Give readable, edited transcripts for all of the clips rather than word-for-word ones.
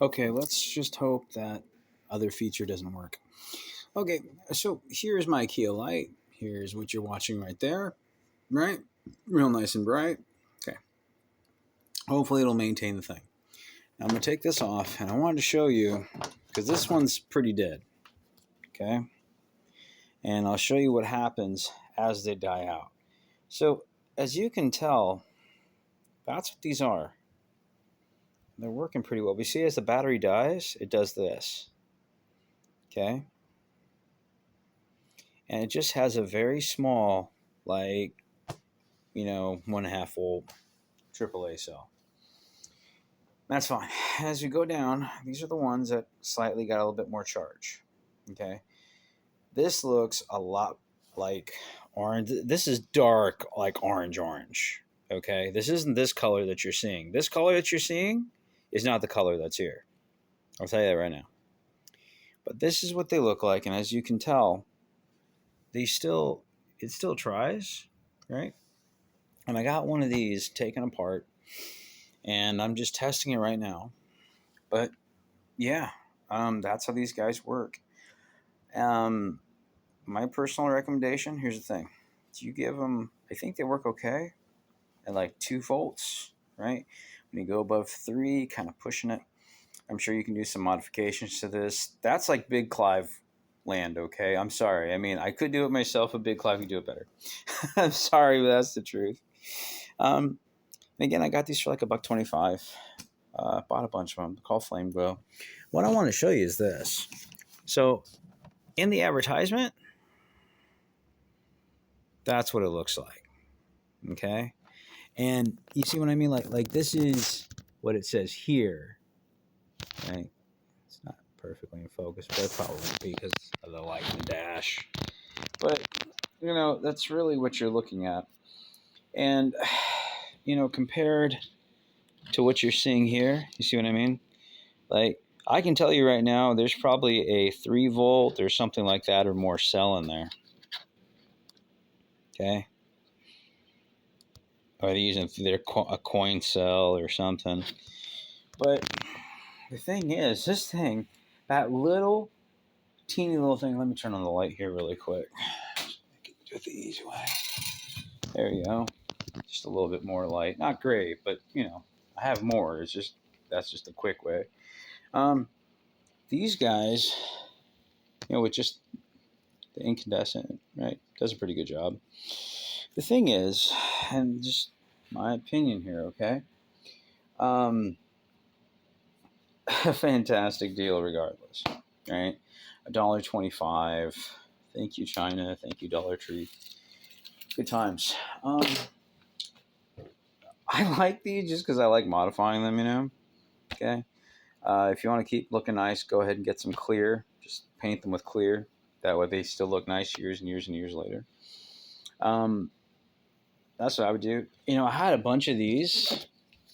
Okay, let's just hope that other feature doesn't work. Okay, so here's my Kia Light. Here's what you're watching right there. Right? Real nice and bright. Okay. Hopefully it'll maintain the thing. Now I'm going to take this off, and I wanted to show you, because this one's pretty dead. Okay? And I'll show you what happens as they die out. So, as you can tell, that's what these are. They're working pretty well. But you see, as the battery dies, it does this. Okay? And it just has a very small, like, 1.5 volt AAA cell. That's fine. As we go down, these are the ones that slightly got a little bit more charge. Okay? This looks a lot like orange. This is dark, like orange. Okay? This isn't this color that you're seeing. This color that you're seeing is not the color that's here. I'll tell you that right now. But this is what they look like, and as you can tell, it still tries, right? And I got one of these taken apart, and I'm just testing it right now. But yeah, that's how these guys work. My personal recommendation, here's the thing: you give them, I think they work okay at like 2 volts, right? When you go above 3, kind of pushing it. I'm sure you can do some modifications to this. That's like Big Clive land, okay? I'm sorry. I mean, I could do it myself, but Big Clive could do it better. I'm sorry, but that's the truth. And again, I got these for like $1.25. Bought a bunch of them. They're called Flame Glow. What I want to show you is this. So, in the advertisement, that's what it looks like. Okay, and you see what I mean? Like this is what it says here. Right? It's not perfectly in focus, but it probably won't be because of the light in the dash. But that's really what you're looking at, and compared to what you're seeing here, you see what I mean? Like, I can tell you right now, there's probably a 3 volt or something like that or more cell in there. Okay? Or they're using a coin cell or something. But the thing is, that little teeny little thing, let me turn on the light here really quick. Do it the easy way. There you go. Just a little bit more light. Not great, but I have more. That's just a quick way. These guys, with just the incandescent, right, does a pretty good job. The thing is, and just my opinion here, okay, a fantastic deal regardless, right? $1.25. Thank you, China. Thank you, Dollar Tree. Good times. I like these just because I like modifying them, okay? If you want to keep looking nice, go ahead and get some clear. Just paint them with clear. That way they still look nice years and years and years later. That's what I would do. I had a bunch of these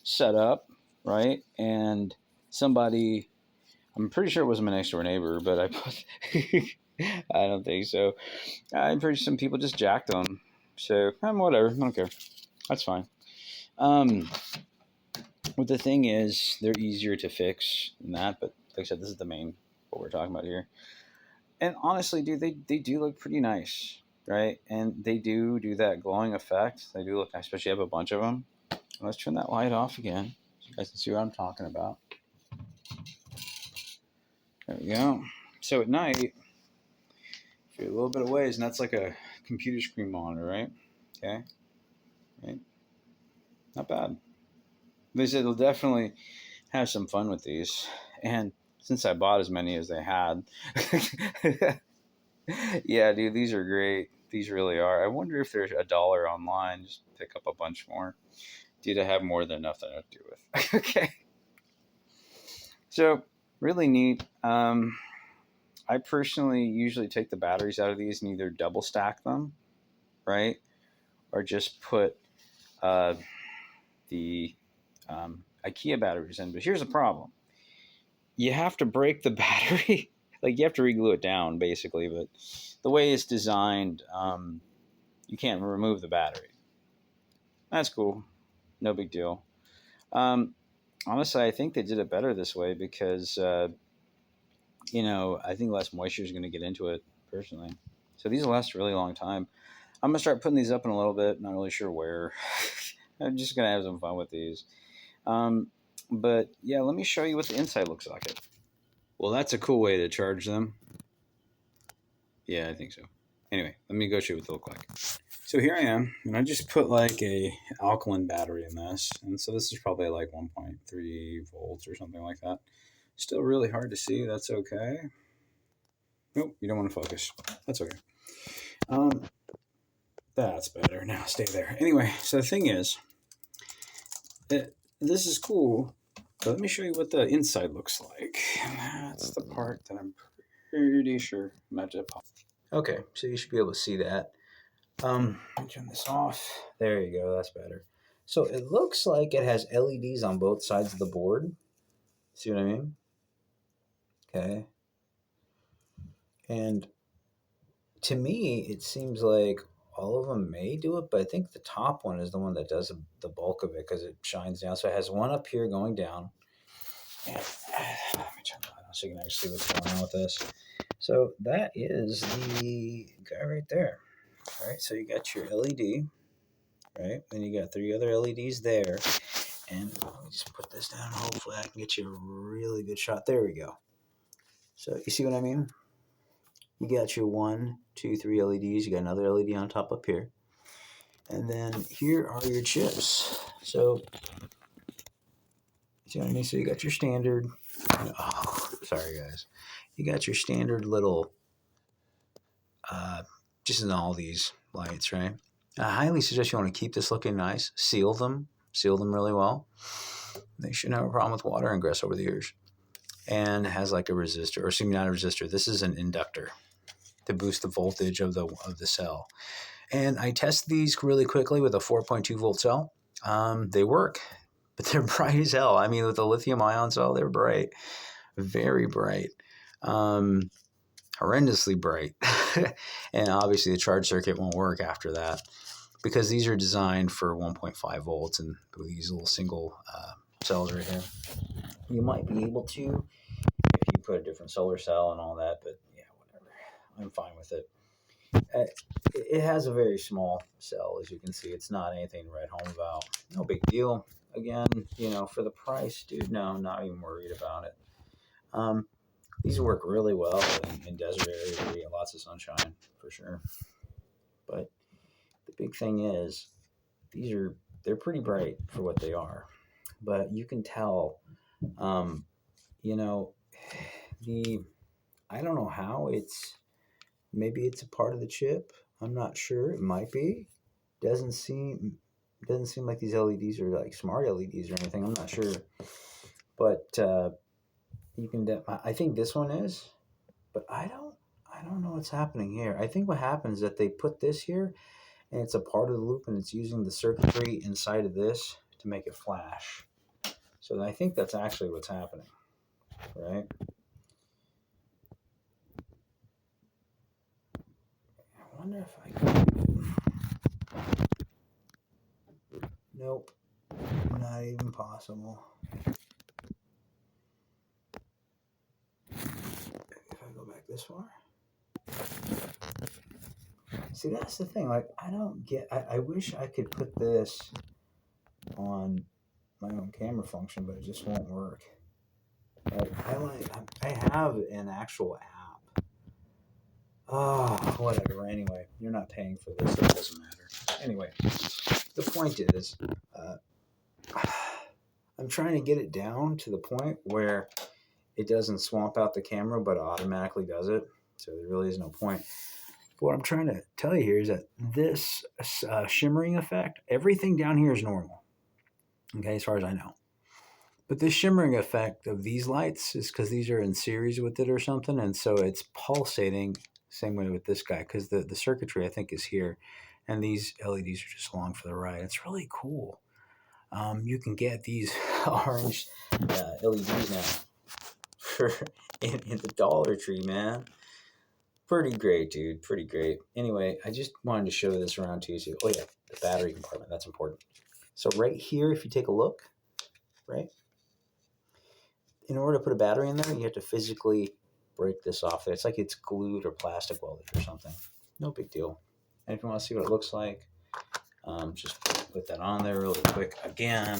set up, right? And somebody, I'm pretty sure it was my next door neighbor, but I put, I don't think so. I'm pretty sure some people just jacked them. So, whatever. I don't care. That's fine. But the thing is, they're easier to fix than that. But like I said, this is the main, what we're talking about here. And honestly, dude, they do look pretty nice, right? And they do that glowing effect. They do look nice, especially have a bunch of them. Let's turn that light off again so you guys can see what I'm talking about. There we go. So at night, if you're a little bit of ways, and that's like a computer screen monitor, right? Okay. Right. Not bad. They said they'll definitely have some fun with these. And since I bought as many as they had, yeah, dude, these are great. These really are. I wonder if there's $1 online. Just pick up a bunch more. Dude, I have more than enough that I have to do with. Okay. So, really neat. I personally usually take the batteries out of these and either double stack them, right? Or just put the IKEA batteries in. But here's the problem: you have to break the battery. Like, you have to reglue it down, basically. But the way it's designed, you can't remove the battery. That's cool. No big deal. honestly, I think they did it better this way because, I think less moisture is going to get into it personally. So these will last a really long time. I'm going to start putting these up in a little bit. Not really sure where. I'm just going to have some fun with these. But yeah, let me show you what the inside looks like. Well, that's a cool way to charge them. Yeah, I think so. Anyway, let me go show you what they look like. So here I am, and I just put like a alkaline battery in this, and so this is probably like 1.3 volts or something like that. Still really hard to see. That's okay. Nope, you don't want to focus. That's okay. That's better. Now stay there. Anyway, so the thing is, this is cool. But let me show you what the inside looks like. That's the part that I'm pretty sure matches up. Okay, so you should be able to see that. Let me turn this off. There you go. That's better. So it looks like it has LEDs on both sides of the board. See what I mean? Okay. And to me, it seems like all of them may do it, but I think the top one is the one that does the bulk of it because it shines down. So it has one up here going down. And let me turn that on so you can actually see what's going on with this. So that is the guy right there. All right, so you got your LED, right? Then you got 3 other LEDs there. And let me just put this down. Hopefully I can get you a really good shot. There we go. So you see what I mean? You got your 1, 2, 3 LEDs. You got another LED on top up here. And then here are your chips. So, see what I mean? So you got your standard. Oh, sorry guys. You got your standard little, just in all these lights, right? I highly suggest you want to keep this looking nice. Seal them really well. They shouldn't have a problem with water ingress over the years. And has like a resistor, or excuse me, not a resistor. This is an inductor to boost the voltage of the cell. And I test these really quickly with a 4.2 volt cell. They work, but they're bright as hell. I mean, with the lithium ion cell, they're bright, very bright, horrendously bright. And obviously the charge circuit won't work after that because these are designed for 1.5 volts and with these little single cells right here. You might be able to if you put a different solar cell and all that, but yeah, whatever. I'm fine with it. It has a very small cell, as you can see. It's not anything to write home about. No big deal. Again, for the price, dude, no, not even worried about it. These work really well in desert areas where you get lots of sunshine, for sure. But the big thing is, they're pretty bright for what they are. But you can tell, I don't know how maybe it's a part of the chip. I'm not sure. It might be. Doesn't seem like these LEDs are like smart LEDs or anything. I'm not sure. But you can. I think this one is, but I don't know what's happening here. I think what happens is that they put this here, and it's a part of the loop, and it's using the circuitry inside of this to make it flash. So I think that's actually what's happening, right? I wonder if I can. Nope, not even possible. If I go back this far. See, that's the thing. Like, I don't get. I wish I could put this on my own camera function, but it just won't work. Like, I have an actual app. Oh, whatever. Anyway, you're not paying for this, so it doesn't matter. Anyway, the point is, I'm trying to get it down to the point where it doesn't swamp out the camera, but it automatically does it. So there really is no point. But what I'm trying to tell you here is that this shimmering effect, everything down here is normal. Okay, as far as I know. But this shimmering effect of these lights is because these are in series with it or something, and so it's pulsating same way with this guy because the circuitry I think is here, and these LEDs are just along for the ride. It's really cool. You can get these orange LEDs now in the Dollar Tree, man. Pretty great, dude. Pretty great. Anyway, I just wanted to show this around to you. So, oh yeah, the battery compartment. That's important. So right here, if you take a look, right? in order to put a battery in there, you have to physically break this off. It's like it's glued or plastic welded or something. No big deal. And if you want to see what it looks like, just put that on there really quick again.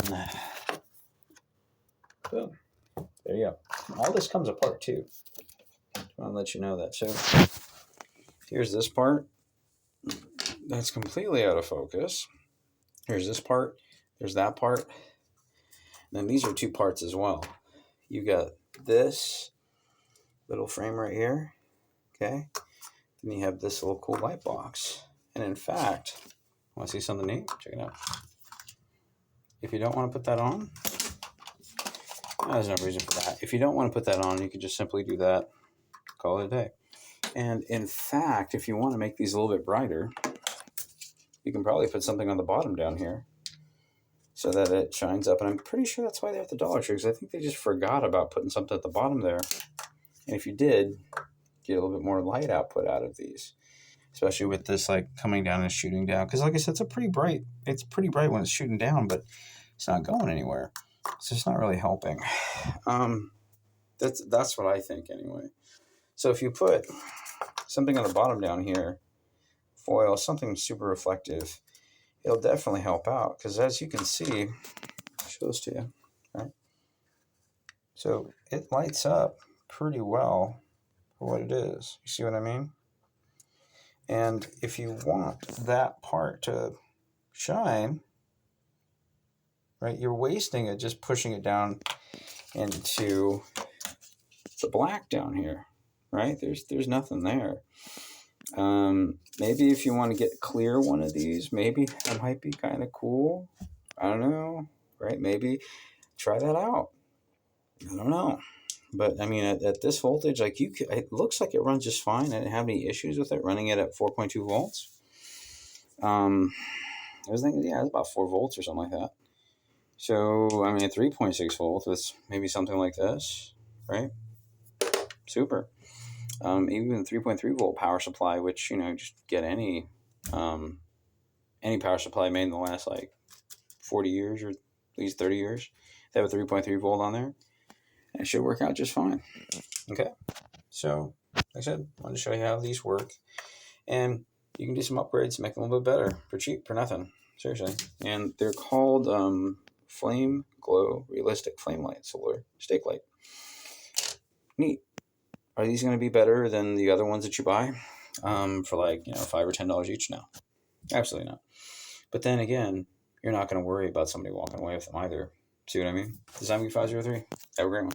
Boom. There you go. All this comes apart too. I want to let you know that. So here's this part. That's completely out of focus. Here's this part. There's that part. And then these are two parts as well. You got this little frame right here. Okay. Then you have this little cool light box. And in fact, want to see something neat? Check it out. If you don't want to put that on, there's no reason for that. If you don't want to put that on, you can just simply do that. Call it a day. And in fact, if you want to make these a little bit brighter, you can probably put something on the bottom down here so that it shines up. And I'm pretty sure that's why they're at the Dollar Tree, because I think they just forgot about putting something at the bottom there. And if you did, get a little bit more light output out of these, especially with this like coming down and shooting down. Because like I said, it's pretty bright when it's shooting down, but it's not going anywhere. So it's not really helping. That's what I think anyway. So if you put something on the bottom down here, foil, something super reflective, it'll definitely help out. Because as you can see, I'll show this to you, right? So it lights up pretty well for what it is. You see what I mean? And if you want that part to shine, right, you're wasting it just pushing it down into the black down here, right? There's nothing there. Maybe if you want to get clear one of these, maybe that might be kind of cool. I don't know, right? Maybe try that out. I don't know. But I mean, at this voltage, like it looks like it runs just fine. I didn't have any issues with it running it at 4.2 volts. I was thinking, yeah, it's about 4 volts or something like that. So, I mean, at 3.6 volts, it's maybe something like this, right? Super. Even 3.3 volt power supply, which, just get any power supply made in the last like 40 years or at least 30 years, they have a 3.3 volt on there. And it should work out just fine. Okay. So, like I said, I wanted to show you how these work. And you can do some upgrades, make them a little bit better for cheap, for nothing. Seriously. And they're called Flame Glow Realistic Flame Light Solar Stake Light. Neat. Are these going to be better than the other ones that you buy for like, $5 or $10 each? No. Absolutely not. But then again, you're not going to worry about somebody walking away with them either. See what I mean? Design Geek 503. Have a great one.